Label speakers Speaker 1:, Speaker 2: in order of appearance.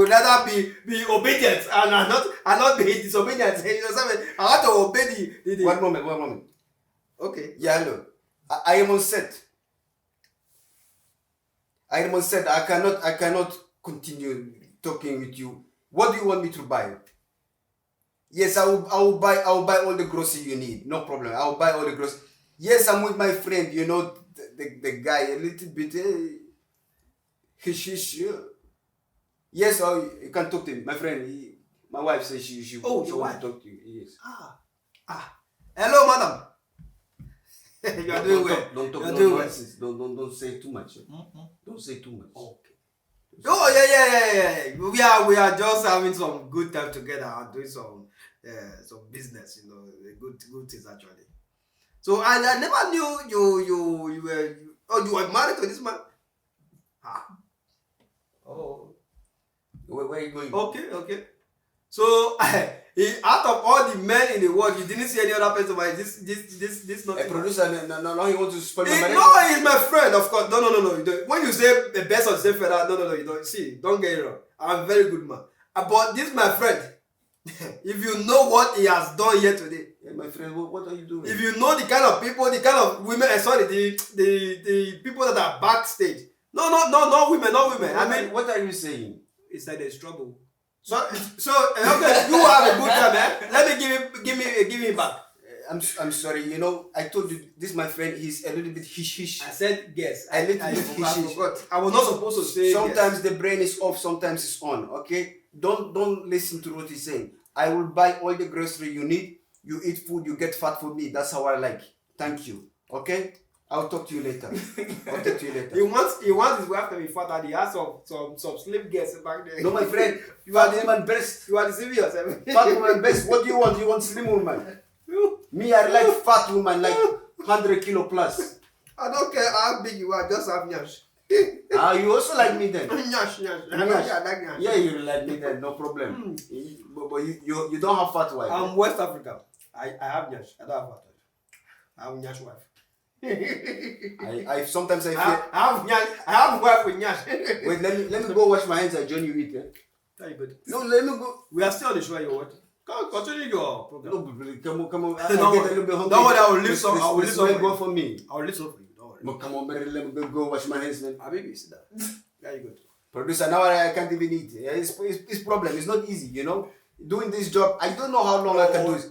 Speaker 1: would rather be obedient and not be disobedient. You know something? I want to obey the.
Speaker 2: One moment.
Speaker 1: Okay.
Speaker 2: Yeah, hello. I am on set. I cannot continue talking with you. What do you want me to buy? Yes, I will buy all the groceries you need. No problem. I will buy all the groceries. Yes, I'm with my friend. You know the guy a little bit. Yes, you can talk to him. My friend. My wife says she
Speaker 1: Oh, your
Speaker 2: wants
Speaker 1: wife?
Speaker 2: to talk to you. Yes.
Speaker 1: Hello, madam. You are doing well.
Speaker 2: Don't talk
Speaker 1: You are doing well.
Speaker 2: nonsense. Don't say too much. Don't say too much.
Speaker 1: Okay. Oh yeah. We are just having some good time together and doing some business. You know, good things actually. So I never knew you were married to this man. Oh.
Speaker 2: Where are you going?
Speaker 1: Okay. So out of all the men in the world, you didn't see any other person like this
Speaker 2: A producer, no, he wants to spoil my marriage.
Speaker 1: No, he's my friend, of course. No. When you say the best of the same feather, no, you don't see. Don't get it wrong. I'm a very good man. But this my friend. If you know what he has done here today,
Speaker 2: Yeah, my friend, what are you doing?
Speaker 1: if you know the kind of people, the kind of women, the people that are backstage. No, not women. I mean,
Speaker 2: what are you saying?
Speaker 1: it's like there's trouble. So okay, you have a good time, eh? Let me give me back.
Speaker 2: I'm sorry. You know, I told you this. My friend, he's a little bit hish.
Speaker 1: I said guess.
Speaker 2: I
Speaker 1: I forgot. I was not supposed to say.
Speaker 2: Sometimes the brain is off. Sometimes it's on. Okay, don't listen to what he's saying. I will buy all the grocery you need. You eat food. You get fat for me. That's how I like. Thank you. Okay. I'll talk to you later.
Speaker 1: He wants his wife to be fat, and he has some slim girls back there.
Speaker 2: No, my friend, you are the woman best.
Speaker 1: You are deceiving yourself.
Speaker 2: Fat woman best. What do you want? You want slim woman? Me, I like fat woman, like 100 kilo plus.
Speaker 1: I don't care how big you are, just have nyash.
Speaker 2: You also like me then?
Speaker 1: Nyash.
Speaker 2: I like nyash. Yeah, you like me then, no problem. But you don't have fat wife.
Speaker 1: I'm West Africa. I have nyash. I don't have fat wife. I have nyash wife.
Speaker 2: I sometimes I feel
Speaker 1: I have wife with nyash.
Speaker 2: Wait, let me go wash my hands. I join you eat. No, let me go.
Speaker 1: We are still on the show. You're watching. Continue your program.
Speaker 2: No, come on. I
Speaker 1: Don't
Speaker 2: get a little bit hungry.
Speaker 1: worry, I will leave some. I will leave
Speaker 2: This
Speaker 1: some.
Speaker 2: will go for me.
Speaker 1: I will leave some for you. Don't worry.
Speaker 2: Come on, baby, let me go wash my hands, man.
Speaker 1: Baby, sit down. There you go.
Speaker 2: Producer, now I can't even eat. It's problem. It's not easy, you know. Doing this job, I don't know how long I can do it.